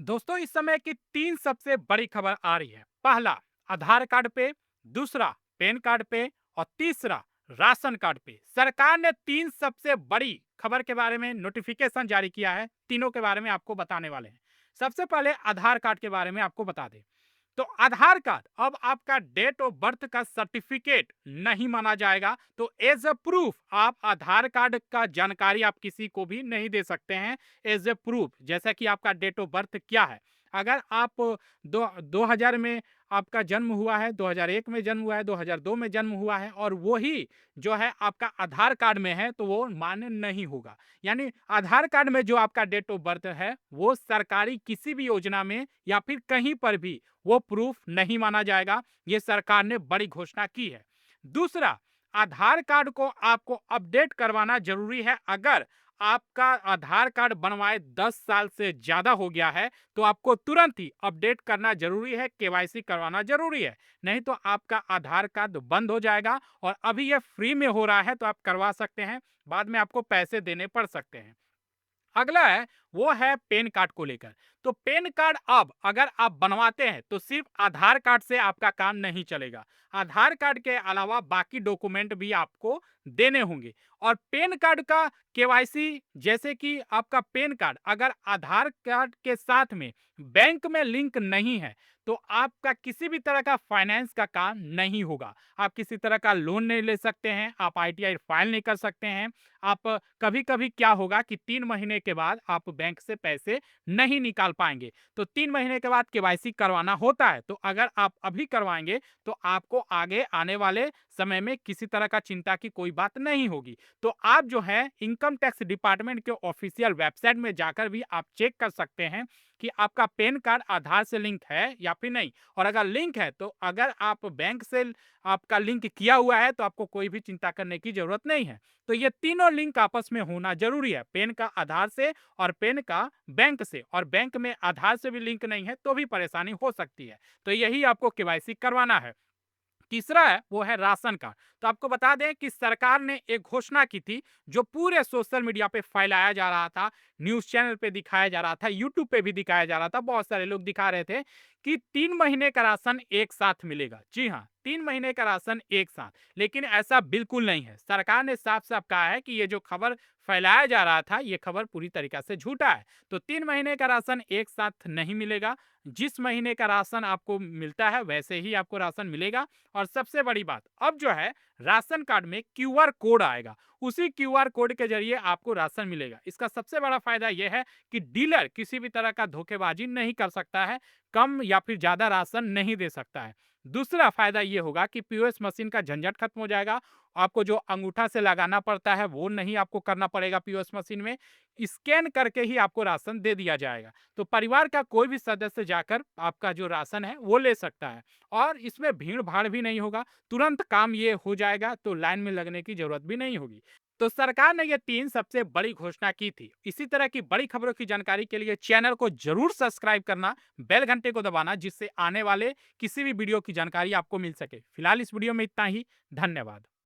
दोस्तों इस समय की तीन सबसे बड़ी खबर आ रही है। पहला, आधार कार्ड पे। दूसरा, पैन कार्ड पे। और तीसरा, राशन कार्ड पे। सरकार ने तीन सबसे बड़ी खबर के बारे में नोटिफिकेशन जारी किया है। तीनों के बारे में आपको बताने वाले हैं। सबसे पहले आधार कार्ड के बारे में आपको बता दें तो आधार कार्ड अब आपका डेट ऑफ बर्थ का सर्टिफिकेट नहीं माना जाएगा। तो एज ए प्रूफ आप आधार कार्ड का जानकारी आप किसी को भी नहीं दे सकते हैं। एज ए प्रूफ जैसा कि आपका डेट ऑफ बर्थ क्या है। अगर आप 2000 में आपका जन्म हुआ है, 2001 में जन्म हुआ है, 2002 में जन्म हुआ है और वही जो है आपका आधार कार्ड में है तो वो मान्य नहीं होगा। यानी आधार कार्ड में जो आपका डेट ऑफ बर्थ है वो सरकारी किसी भी योजना में या फिर कहीं पर भी वो प्रूफ नहीं माना जाएगा। ये सरकार ने बड़ी घोषणा की है। दूसरा, आधार कार्ड को आपको अपडेट करवाना जरूरी है। अगर आपका आधार कार्ड बनवाए 10 साल से ज्यादा हो गया है तो आपको तुरंत ही अपडेट करना जरूरी है, केवाईसी करवाना जरूरी है। नहीं तो आपका आधार कार्ड बंद हो जाएगा। और अभी ये फ्री में हो रहा है तो आप करवा सकते हैं, बाद में आपको पैसे देने पड़ सकते हैं। अगला है वो है पैन कार्ड को लेकर। तो पैन कार्ड अब अगर आप बनवाते हैं तो सिर्फ आधार कार्ड से आपका काम नहीं चलेगा। आधार कार्ड के अलावा बाकी डॉक्यूमेंट भी आपको देने होंगे। और पैन कार्ड का केवाईसी जैसे कि आपका पैन कार्ड अगर आधार कार्ड के साथ में बैंक में लिंक नहीं है तो आपका किसी भी तरह का फाइनेंस का काम नहीं होगा। आप किसी तरह का लोन नहीं ले सकते हैं, आप आईटीआई फाइल नहीं कर सकते हैं। आप कभी कभी क्या होगा कि 3 महीने के बाद आप बैंक से पैसे नहीं निकाल पाएंगे। तो 3 महीने के बाद केवाईसी करवाना होता है। तो अगर आप अभी करवाएंगे तो आपको आगे आने वाले समय में किसी तरह का चिंता की कोई बात नहीं होगी। तो आप जो है इनकम टैक्स डिपार्टमेंट के ऑफिशियल वेबसाइट में जाकर भी आप चेक कर सकते हैं कि आपका पैन कार्ड आधार से लिंक है या फिर नहीं। और अगर लिंक है तो अगर आप बैंक से आपका लिंक किया हुआ है तो आपको कोई भी चिंता करने की जरूरत नहीं है। तो ये तीनों लिंक आपस में होना जरूरी है, पैन का आधार से और पैन का बैंक से। और बैंक में आधार से भी लिंक नहीं है तो भी परेशानी हो सकती है। तो यही आपको केवाईसी करवाना है। तीसरा है वो है राशन कार्ड। तो आपको बता दें कि सरकार ने एक घोषणा की थी जो पूरे सोशल मीडिया पे फैलाया जा रहा था, न्यूज चैनल पे दिखाया जा रहा था, यूट्यूब पे भी दिखाया जा रहा था, बहुत सारे लोग दिखा रहे थे कि 3 महीने का राशन एक साथ मिलेगा। जी हाँ, 3 महीने का राशन एक साथ। लेकिन ऐसा बिल्कुल नहीं है। सरकार ने साफ साफ कहा है कि ये जो खबर फैलाया जा रहा था ये खबर पूरी तरीके से झूठा है। तो 3 महीने का राशन एक साथ नहीं मिलेगा। जिस महीने का राशन आपको मिलता है वैसे ही आपको राशन मिलेगा। और सबसे बड़ी बात, अब जो है राशन कार्ड में क्यूआर कोड आएगा। उसी क्यूआर कोड के जरिए आपको राशन मिलेगा। इसका सबसे बड़ा फायदा यह है कि डीलर किसी भी तरह का धोखेबाजी नहीं कर सकता है, कम या फिर ज्यादा राशन नहीं दे सकता है। दूसरा फायदा यह होगा कि पीओएस मशीन का झंझट खत्म हो जाएगा। आपको जो अंगूठा से लगाना पड़ता है वो नहीं आपको करना पड़ेगा। पीओएस मशीन में स्कैन करके ही आपको राशन दे दिया जाएगा। तो परिवार का कोई भी सदस्य जाकर आपका जो राशन है वो ले सकता है। और इसमें भीड़ भाड़ भी नहीं होगा, तुरंत काम ये हो जाएगा। तो लाइन में लगने की जरूरत भी नहीं होगी। तो सरकार ने ये तीन सबसे बड़ी घोषणा की थी। इसी तरह की बड़ी खबरों की जानकारी के लिए चैनल को जरूर सब्सक्राइब करना, बेल घंटे को दबाना, जिससे आने वाले किसी भी वीडियो की जानकारी आपको मिल सके। फिलहाल इस वीडियो में इतना ही। धन्यवाद।